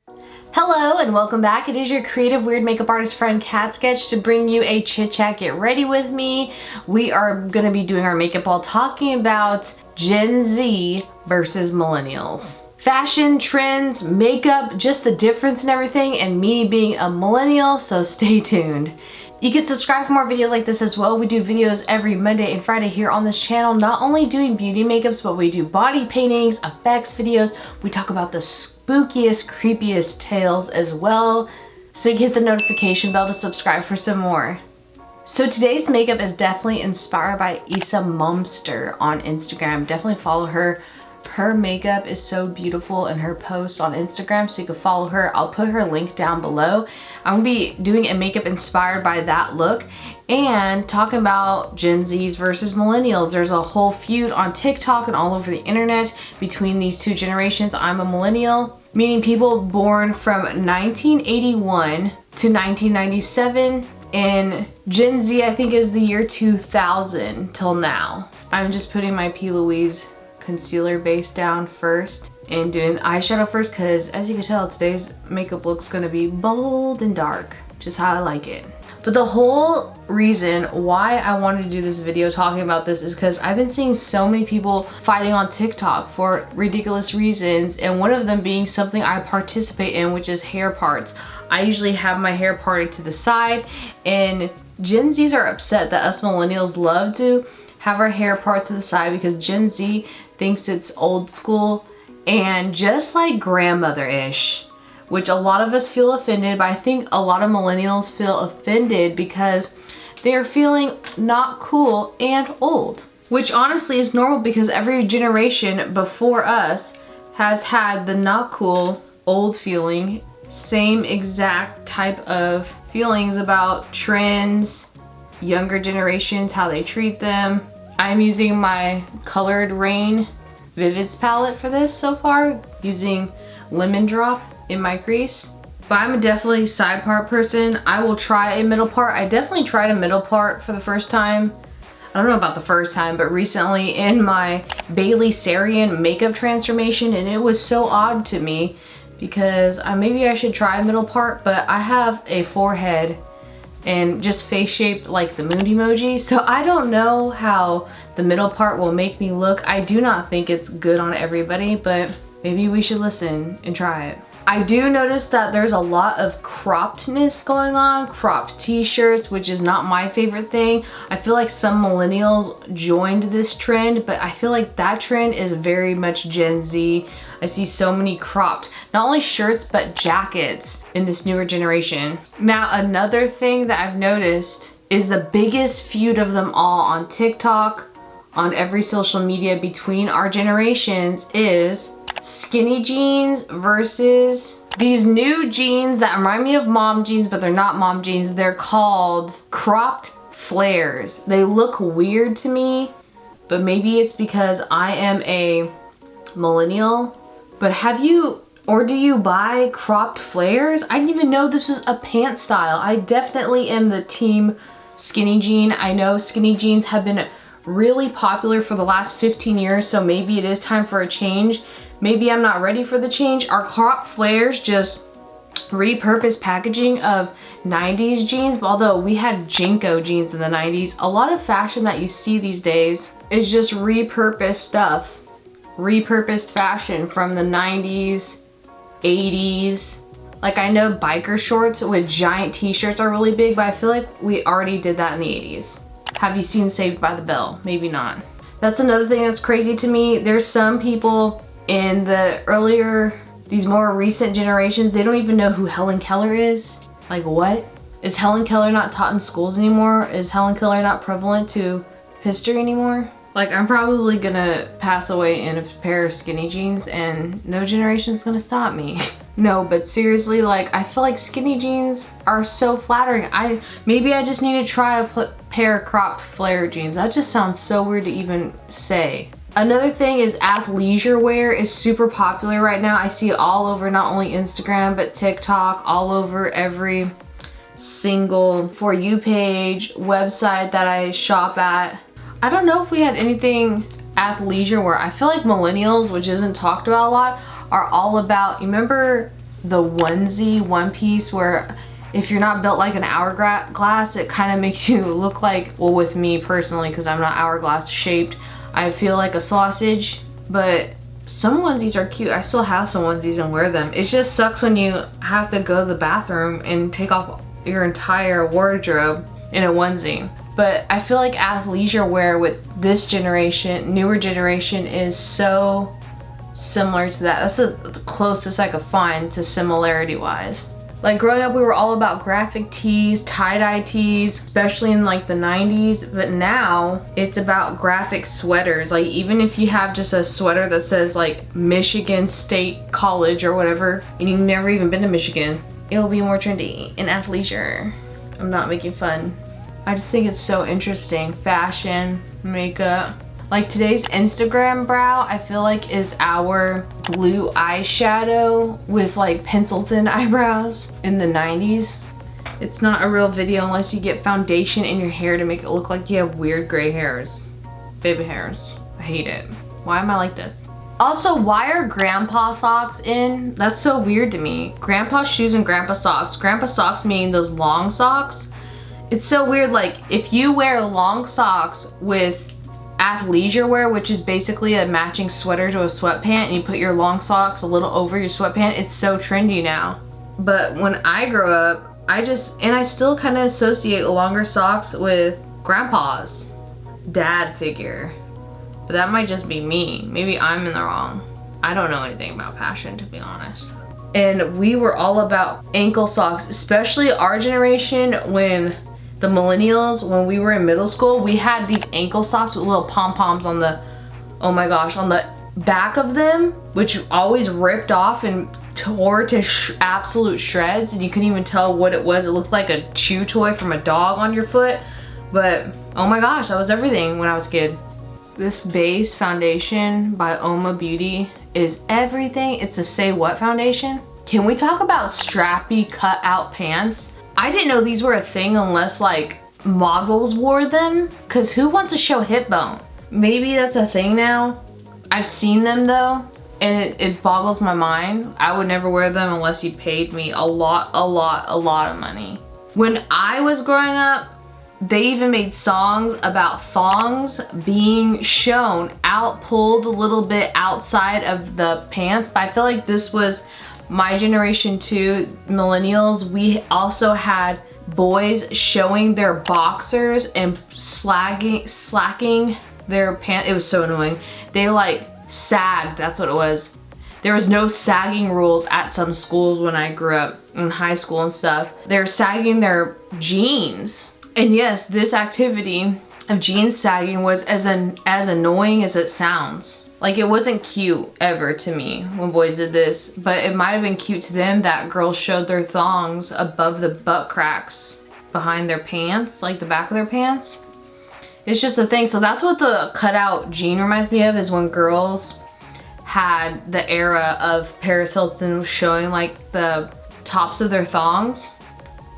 Hello and welcome back. It is your creative weird makeup artist friend Cat Sketch to bring you a chit chat. Get ready with me. We are going to be doing our makeup haul talking about Gen Z versus millennials. Fashion, trends, makeup, just the difference and everything, and me being a millennial, so stay tuned. You can subscribe for more videos like this as well. We do videos every Monday and Friday here on this channel, not only doing beauty makeups, but we do body paintings, effects videos. We talk about the spookiest, creepiest tales as well. So you can hit the notification bell to subscribe for some more. So today's makeup is definitely inspired by Issa Mumster on Instagram. Definitely follow her. Her makeup is so beautiful in her posts on Instagram, so you can follow her. I'll put her link down below. I'm gonna be doing a makeup inspired by that look and talking about Gen Zs versus millennials. There's a whole feud on TikTok and all over the internet between these two generations. I'm a millennial, meaning people born from 1981 to 1997. And Gen Z, I think, is the year 2000 till now. I'm just putting my P. Louise concealer base down first and doing the eyeshadow first, because as you can tell, today's makeup look's gonna be bold and dark, just how I like it. But the whole reason why I wanted to do this video talking about this is because I've been seeing so many people fighting on TikTok for ridiculous reasons, and one of them being something I participate in, which is hair parts. I usually have my hair parted to the side, and Gen Zs are upset that us millennials love to have our hair parts to the side because Gen Z thinks it's old school and just like grandmother-ish, which a lot of us feel offended, but I think a lot of millennials feel offended because they're feeling not cool and old, which honestly is normal because every generation before us has had the not cool, old feeling, same exact type of feelings about trends, younger generations, how they treat them. I'm using my Colored Rain Vivids palette for this so far, using Lemon Drop in my crease. But I'm definitely a side part person. I will try a middle part. I definitely tried a middle part for the first time. I don't know about the first time, but recently in my Bailey Sarian makeup transformation, and it was so odd to me because maybe I should try a middle part, but I have a forehead and just face shaped like the moon emoji, so I don't know how the middle part will make me look. I do not think it's good on everybody, but maybe we should listen and try it. I do notice that there's a lot of croppedness going on, cropped t-shirts, which is not my favorite thing. I feel like some millennials joined this trend, but I feel like that trend is very much Gen Z. I see so many cropped, not only shirts, but jackets in this newer generation. Now, another thing that I've noticed is the biggest feud of them all on TikTok, on every social media between our generations is skinny jeans versus these new jeans that remind me of mom jeans, but they're not mom jeans. They're called cropped flares. They look weird to me, but maybe it's because I am a millennial. But have you, or do you buy cropped flares? I didn't even know this was a pant style. I definitely am the team skinny jean. I know skinny jeans have been really popular for the last 15 years, so maybe it is time for a change. Maybe I'm not ready for the change. Are cropped flares just repurposed packaging of 90s jeans? Although we had Jinko jeans in the 90s, a lot of fashion that you see these days is just repurposed stuff. Repurposed fashion from the 90s, 80s. Like, I know biker shorts with giant t-shirts are really big, but I feel like we already did that in the 80s. Have you seen Saved by the Bell? Maybe not. That's another thing that's crazy to me. There's some people in the earlier, these more recent generations, they don't even know who Helen Keller is. Like, what? Is Helen Keller not taught in schools anymore? Is Helen Keller not prevalent to history anymore? Like, I'm probably gonna pass away in a pair of skinny jeans and no generation's gonna stop me. No, but seriously, like, I feel like skinny jeans are so flattering. Maybe I just need to try a pair of cropped flare jeans. That just sounds so weird to even say. Another thing is athleisure wear is super popular right now. I see it all over, not only Instagram, but TikTok, all over every single For You page, website that I shop at. I don't know if we had anything athleisure wear. I feel like millennials, which isn't talked about a lot, are all about, you remember the onesie one piece where if you're not built like an hourglass, it kind of makes you look like, well, with me personally, because I'm not hourglass shaped, I feel like a sausage. But some onesies are cute. I still have some onesies and wear them. It just sucks when you have to go to the bathroom and take off your entire wardrobe in a onesie. But I feel like athleisure wear with this generation, newer generation, is so similar to that. That's the closest I could find to similarity wise. Like growing up, we were all about graphic tees, tie-dye tees, especially in like the 90s. But now it's about graphic sweaters. Like even if you have just a sweater that says like Michigan State College or whatever, and you've never even been to Michigan, it'll be more trendy in athleisure. I'm not making fun. I just think it's so interesting. Fashion, makeup. Like today's Instagram brow, I feel like is our blue eyeshadow with like pencil thin eyebrows in the 90s. It's not a real video unless you get foundation in your hair to make it look like you have weird gray hairs. Baby hairs. I hate it. Why am I like this? Also, why are grandpa socks in? That's so weird to me. Grandpa shoes and grandpa socks. Grandpa socks mean those long socks. It's so weird, like if you wear long socks with athleisure wear, which is basically a matching sweater to a sweatpant, and you put your long socks a little over your sweatpant, it's so trendy now. But when I grew up, I still kind of associate longer socks with grandpa's dad figure. But that might just be me. Maybe I'm in the wrong. I don't know anything about fashion, to be honest. And we were all about ankle socks, especially our generation when the millennials, when we were in middle school, we had these ankle socks with little pom-poms on the, oh my gosh, on the back of them, which always ripped off and tore to absolute shreds, and you couldn't even tell what it was. It looked like a chew toy from a dog on your foot. But oh my gosh, that was everything when I was a kid. This base foundation by Oma Beauty is everything. It's a Say What foundation. Can we talk about strappy cut out pants? I didn't know these were a thing unless like models wore them, because who wants to show hip bone? Maybe that's a thing now. I've seen them though, and it boggles my mind. I would never wear them unless you paid me a lot of money. When I was growing up, they even made songs about thongs being shown out, pulled a little bit outside of the pants. But I feel like this was my generation too, millennials. We also had boys showing their boxers and slacking their pants. It was so annoying. They like sagged, that's what it was. There was no sagging rules at some schools when I grew up in high school and stuff. They were sagging their jeans. And yes, this activity of jeans sagging was as annoying as it sounds. Like it wasn't cute ever to me when boys did this, but it might have been cute to them that girls showed their thongs above the butt cracks behind their pants, like the back of their pants. It's just a thing. So that's what the cutout jean reminds me of, is when girls had the era of Paris Hilton showing like the tops of their thongs.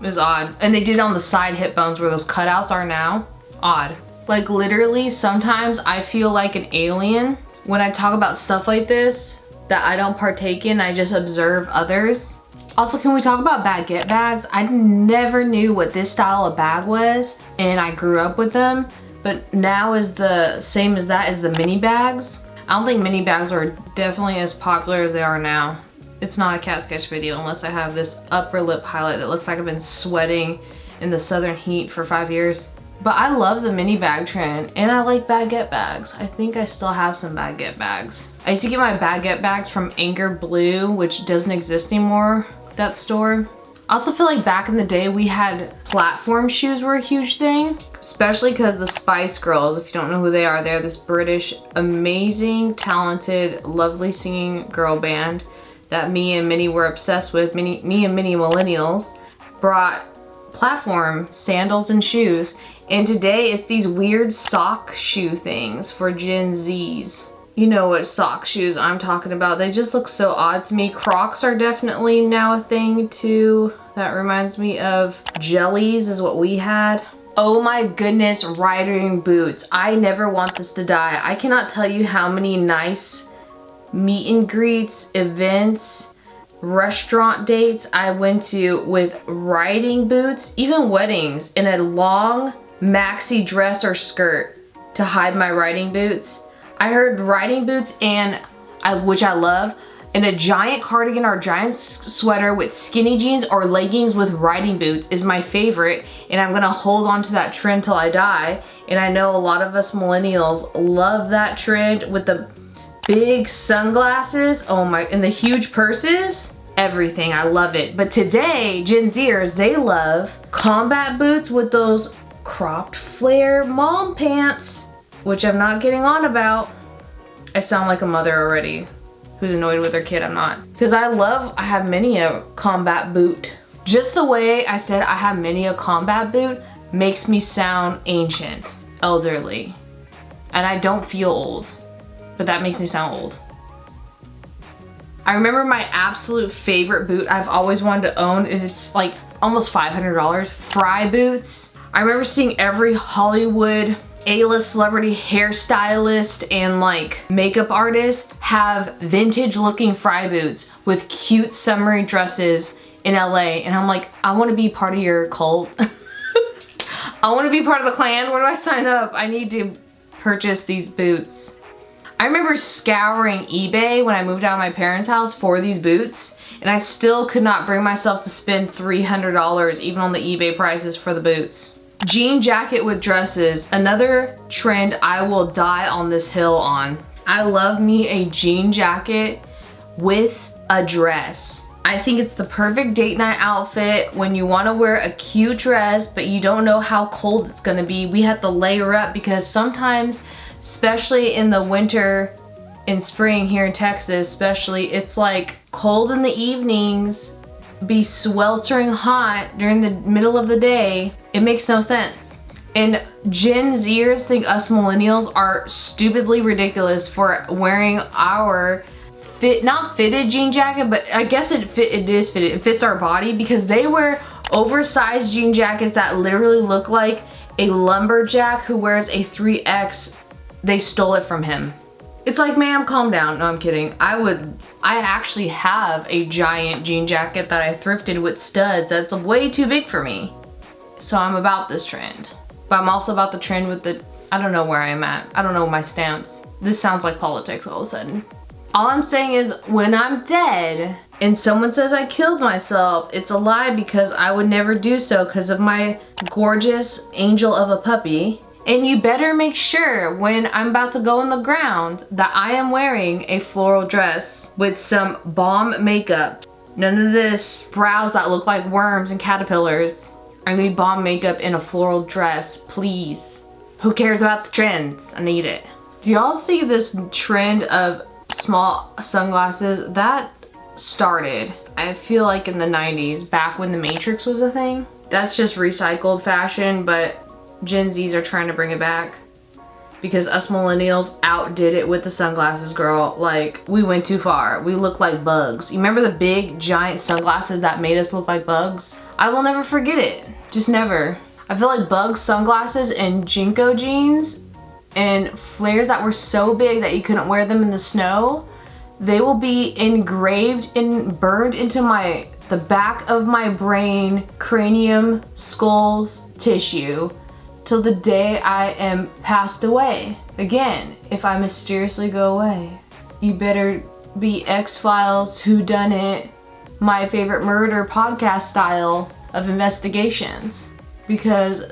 It was odd. And they did it on the side hip bones where those cutouts are now. Odd. Like literally sometimes I feel like an alien when I talk about stuff like this that I don't partake in. I just observe others. Also, can we talk about baguette bags? I never knew what this style of bag was, and I grew up with them, but now is the same as that, is the mini bags. I don't think mini bags are definitely as popular as they are now. It's not a cat sketch video unless I have this upper lip highlight that looks like I've been sweating in the southern heat for 5 years. But I love the mini bag trend, and I like baguette bags. I think I still have some baguette bags. I used to get my baguette bags from Anchor Blue, which doesn't exist anymore, that store. I also feel like back in the day we had platform shoes were a huge thing, especially because the Spice Girls, if you don't know who they are, they're this British, amazing, talented, lovely singing girl band that me and Minnie were obsessed with. Me and Minnie millennials brought platform sandals and shoes, and today it's these weird sock shoe things for Gen Zs. You know what sock shoes I'm talking about. They just look so odd to me. Crocs are definitely now a thing too. That reminds me of jellies is what we had. Oh my goodness, riding boots. I never want this to die. I cannot tell you how many nice meet and greets, events, restaurant dates I went to with riding boots, even weddings, in a long maxi dress or skirt to hide my riding boots. I heard riding boots and which I love, and a giant cardigan or giant sweater with skinny jeans or leggings with riding boots is my favorite, and I'm gonna hold on to that trend till I die. And I know a lot of us millennials love that trend with the big sunglasses, oh my, and the huge purses, everything, I love it. But today, Gen Zers, they love combat boots with those cropped flare mom pants, which I'm not getting on about. I sound like a mother already who's annoyed with her kid. I'm not. Because I have many a combat boot. Just the way I said I have many a combat boot makes me sound ancient, elderly. And I don't feel old, but that makes me sound old. I remember my absolute favorite boot I've always wanted to own, and it's like almost $500, Fry boots. I remember seeing every Hollywood A-list celebrity hairstylist and like makeup artist have vintage looking Fry boots with cute summery dresses in LA, and I'm like, I want to be part of your cult. I want to be part of the clan. Where do I sign up? I need to purchase these boots. I remember scouring eBay when I moved out of my parents' house for these boots, and I still could not bring myself to spend $300 even on the eBay prices for the boots. Jean jacket with dresses, another trend I will die on this hill on. I love me a jean jacket with a dress. I think it's the perfect date night outfit when you want to wear a cute dress but you don't know how cold it's gonna be. We have to layer up because sometimes, especially in the winter and spring here in Texas especially, it's like cold in the evenings, be sweltering hot during the middle of the day. It makes no sense. And Gen Zers think us millennials are stupidly ridiculous for wearing our not fitted jean jacket, but I guess it is fitted. It fits our body because they wear oversized jean jackets that literally look like a lumberjack who wears a 3X. They stole it from him. It's like, ma'am, calm down. No, I'm kidding. I actually have a giant jean jacket that I thrifted with studs that's way too big for me. So I'm about this trend. But I'm also about the trend with the, I don't know where I'm at. I don't know my stance. This sounds like politics all of a sudden. All I'm saying is when I'm dead and someone says I killed myself, it's a lie because I would never do so because of my gorgeous angel of a puppy. And you better make sure when I'm about to go in the ground that I am wearing a floral dress with some bomb makeup. None of this brows that look like worms and caterpillars. I need bomb makeup in a floral dress, please. Who cares about the trends? I need it. Do y'all see this trend of small sunglasses? That started, I feel like, in the 90s, back when the Matrix was a thing. That's just recycled fashion, but Gen Zs are trying to bring it back because us millennials outdid it with the sunglasses, girl. Like, we went too far. We look like bugs. You remember the big giant sunglasses that made us look like bugs? I will never forget it. Just never. I feel like bug sunglasses and Jinko jeans and flares that were so big that you couldn't wear them in the snow, they will be engraved and burned into the back of my brain, cranium, skulls, tissue, till the day I am passed away. Again, if I mysteriously go away, you better be X-Files, Whodunit, My Favorite Murder podcast style of investigations, because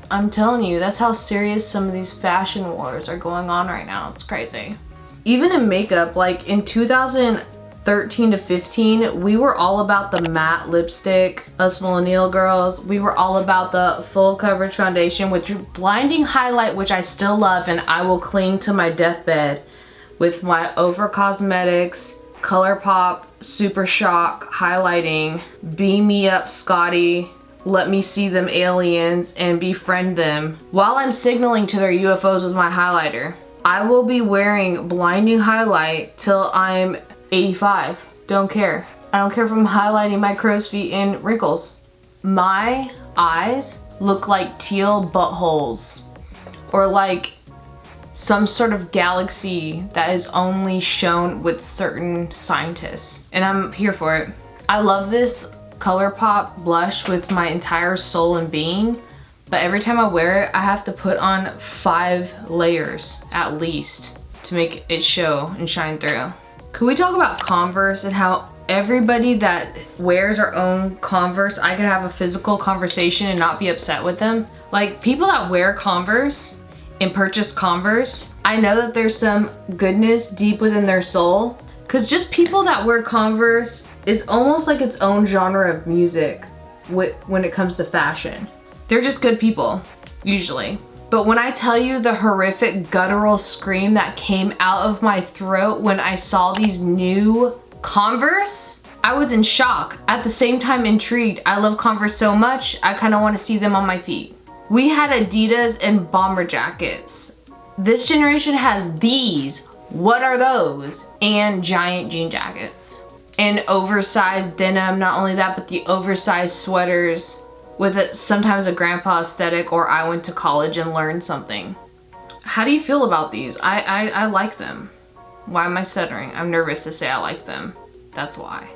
I'm telling you, that's how serious some of these fashion wars are going on right now. It's crazy. Even in makeup, like in 2013 to 15, we were all about the matte lipstick, us millennial girls. We were all about the full coverage foundation with blinding highlight, which I still love and I will cling to my deathbed with my Over Cosmetics ColourPop Super Shock highlighting. Beam me up, Scotty. Let me see them aliens and befriend them while I'm signaling to their UFOs with my highlighter. I will be wearing blinding highlight till I'm 85. Don't care. I don't care if I'm highlighting my crow's feet and wrinkles. My eyes look like teal buttholes or like some sort of galaxy that is only shown with certain scientists. And I'm here for it. I love this ColourPop blush with my entire soul and being, but every time I wear it, I have to put on 5 layers at least to make it show and shine through. Could we talk about Converse and how everybody that wears their own Converse, I could have a physical conversation and not be upset with them? Like, people that wear Converse and purchase Converse, I know that there's some goodness deep within their soul, because just people that wear Converse is almost like its own genre of music when it comes to fashion. They're just good people, usually. But when I tell you the horrific guttural scream that came out of my throat when I saw these new Converse, I was in shock. At the same time, intrigued. I love Converse so much, I kind of want to see them on my feet. We had Adidas and bomber jackets. This generation has these. What are those? And giant jean jackets. And oversized denim, not only that, but the oversized sweaters with sometimes a grandpa aesthetic or I went to college and learned something. How do you feel about these? I like them. Why am I stuttering? I'm nervous to say I like them. That's why.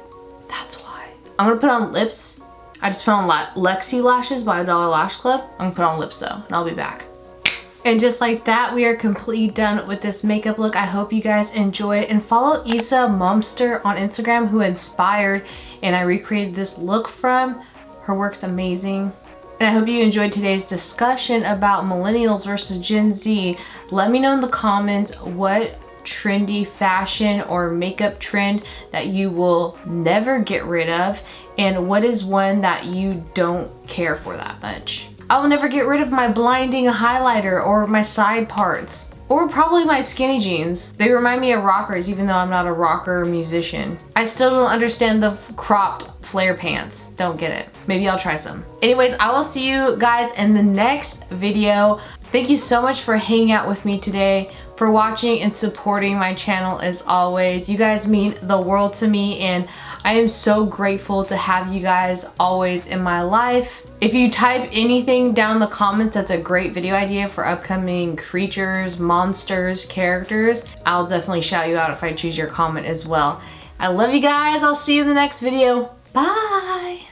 That's why. I'm gonna put on lips. I just put on Lexi lashes by Dollar Lash Club. I'm gonna put on lips though, and I'll be back. And just like that, we are completely done with this makeup look. I hope you guys enjoy it, and follow Issa Mumster on Instagram, who inspired and I recreated this look from. Her work's amazing. And I hope you enjoyed today's discussion about millennials versus Gen Z. Let me know in the comments what trendy fashion or makeup trend that you will never get rid of, and what is one that you don't care for that much. I will never get rid of my blinding highlighter or my side parts, or probably my skinny jeans. They remind me of rockers, even though I'm not a rocker musician. I still don't understand the cropped flare pants. Don't get it. Maybe I'll try some. Anyways, I will see you guys in the next video. Thank you so much for hanging out with me today, for watching and supporting my channel as always. You guys mean the world to me, and I am so grateful to have you guys always in my life. If you type anything down in the comments that's a great video idea for upcoming creatures, monsters, characters, I'll definitely shout you out if I choose your comment as well. I love you guys. I'll see you in the next video. Bye!